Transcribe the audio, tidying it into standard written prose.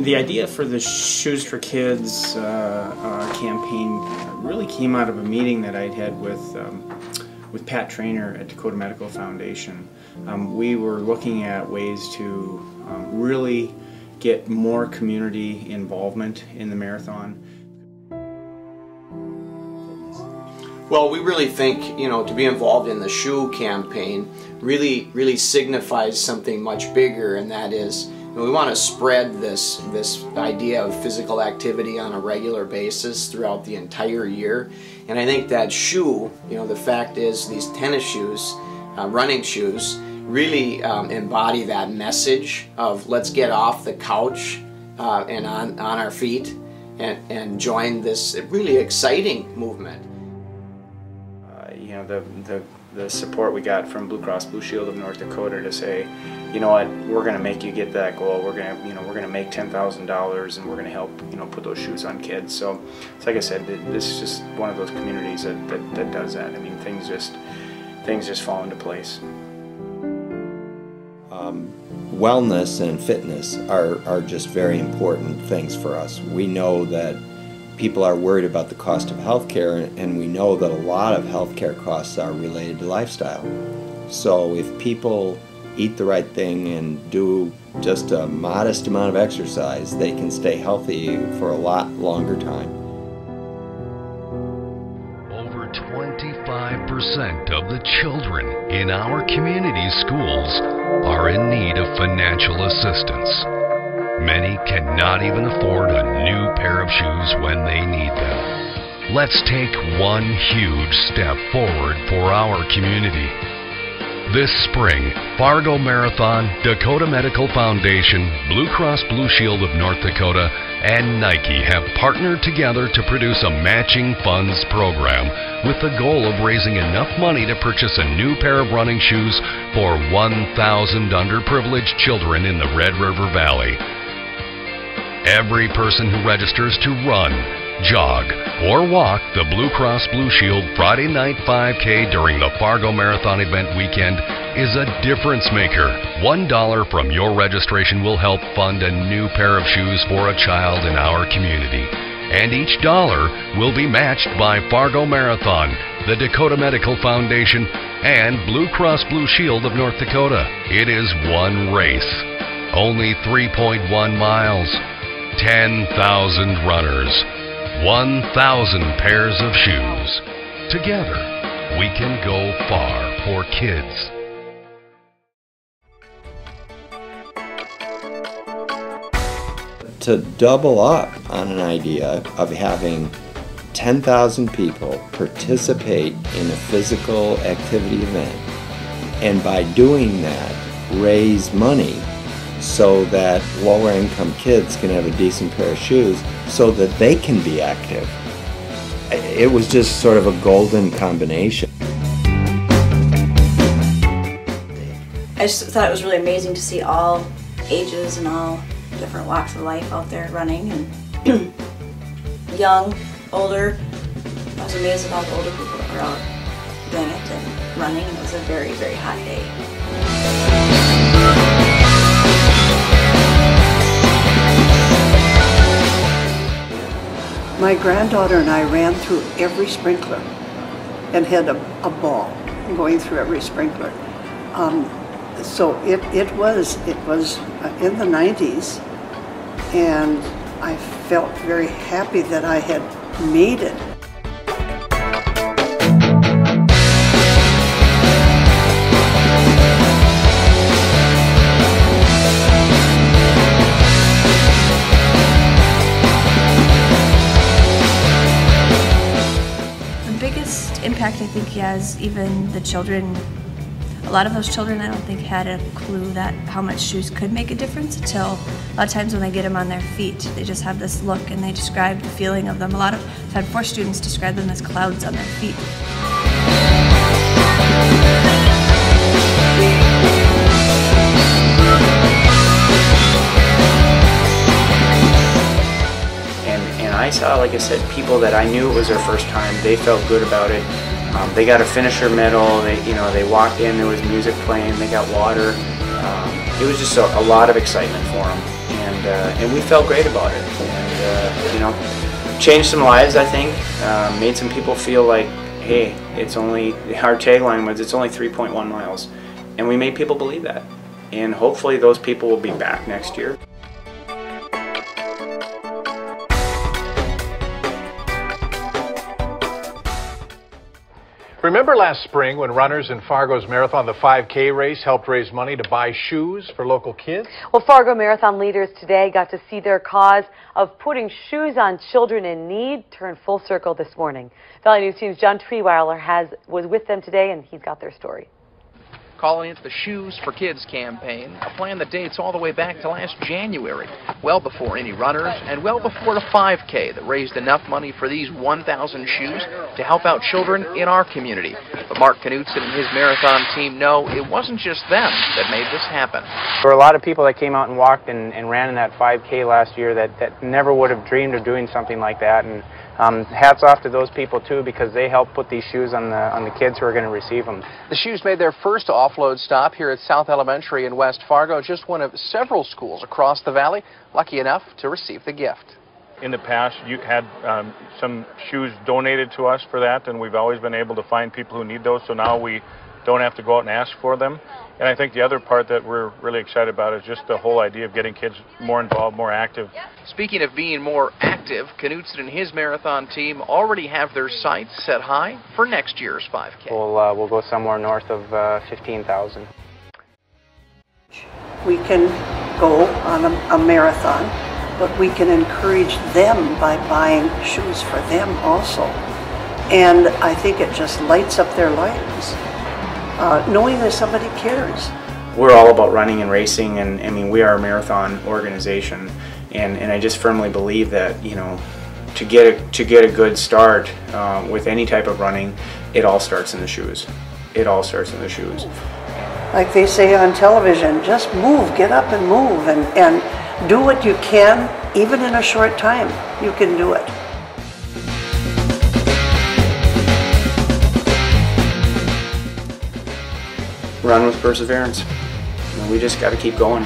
The idea for the Shoes for Kids campaign really came out of a meeting that I'd had with Pat Trainer at Dakota Medical Foundation. We were looking at ways to really get more community involvement in the marathon. Well, we really think, you know, to be involved in the shoe campaign really signifies something much bigger, and that is, you know, we want to spread this idea of physical activity on a regular basis throughout the entire year. And I think that shoe, you know, the fact is these tennis shoes, running shoes, really embody that message of let's get off the couch and on our feet and join this really exciting movement. You know, the support we got from Blue Cross Blue Shield of North Dakota to say, you know what, we're going to make you get that goal. We're going to, you know, we're going to make $10,000 and we're going to help, you know, put those shoes on kids. So like I said, this is just one of those communities that does that. I mean, things just fall into place. Wellness and fitness are just very important things for us. We know that people are worried about the cost of healthcare, and we know that a lot of healthcare costs are related to lifestyle. So if people eat the right thing and do just a modest amount of exercise, they can stay healthy for a lot longer time. Over 25% of the children in our community schools are in need of financial assistance. Many cannot even afford a new pair of shoes when they need them. Let's take one huge step forward for our community. This spring, Fargo Marathon, Dakota Medical Foundation, Blue Cross Blue Shield of North Dakota, and Nike have partnered together to produce a matching funds program with the goal of raising enough money to purchase a new pair of running shoes for 1,000 underprivileged children in the Red River Valley. Every person who registers to run, jog, or walk the Blue Cross Blue Shield Friday Night 5K during the Fargo Marathon event weekend is a difference maker. $1 from your registration will help fund a new pair of shoes for a child in our community. And each dollar will be matched by Fargo Marathon, the Dakota Medical Foundation, and Blue Cross Blue Shield of North Dakota. It is one race, only 3.1 miles. 10,000 runners, 1,000 pairs of shoes. Together, we can go far for kids. To double up on an idea of having 10,000 people participate in a physical activity event, and by doing that, raise money so that lower income kids can have a decent pair of shoes so that they can be active. It was just sort of a golden combination. I just thought it was really amazing to see all ages and all different walks of life out there running, and young, older. I was amazed at all the older people that were out doing it and running, and it was a very, very hot day. My granddaughter and I ran through every sprinkler and had a ball going through every sprinkler. So it was in the 90s, and I felt very happy that I had made it. Impact I think he has, even the children, a lot of those children I don't think had a clue that how much shoes could make a difference until a lot of times when they get them on their feet, they just have this look and they describe the feeling of them. I've had 4 students describe them as clouds on their feet. I saw, like I said, people that I knew it was their first time. They felt good about it. They got a finisher medal. They walked in. There was music playing. They got water. It was just a lot of excitement for them. And and we felt great about it. And you know, changed some lives, I think. Made some people feel like, hey, it's only, our tagline was, it's only 3.1 miles, and we made people believe that. And hopefully those people will be back next year. Remember last spring when runners in Fargo's marathon, the 5K race, helped raise money to buy shoes for local kids? Well, Fargo marathon leaders today got to see their cause of putting shoes on children in need turn full circle this morning. Valley News Team's John Treeweiler was with them today, and he's got their story. Calling it the Shoes for Kids campaign, a plan that dates all the way back to last January, well before any runners and well before the 5K that raised enough money for these 1,000 shoes to help out children in our community. But Mark Knutson and his marathon team know it wasn't just them that made this happen. There were a lot of people that came out and walked and ran in that 5K last year that never would have dreamed of doing something like that. And hats off to those people too, because they helped put these shoes on the kids who are going to receive them. The shoes made their first offload stop here at South Elementary in West Fargo, just one of several schools across the valley lucky enough to receive the gift. In the past, you had some shoes donated to us for that, and we've always been able to find people who need those, so now we don't have to go out and ask for them. And I think the other part that we're really excited about is just the whole idea of getting kids more involved, more active. Speaking of being more active, Knutson and his marathon team already have their sights set high for next year's 5K. We'll go somewhere north of 15,000. We can go on a marathon, but we can encourage them by buying shoes for them also. And I think it just lights up their lives, knowing that somebody cares. We're all about running and racing, and I mean, we are a marathon organization, and I just firmly believe that, you know, to get a good start with any type of running, it all starts in the shoes. It all starts in the shoes. Like they say on television, just move, get up and move, and do what you can, even in a short time. You can do it. Run with perseverance. We just got to keep going.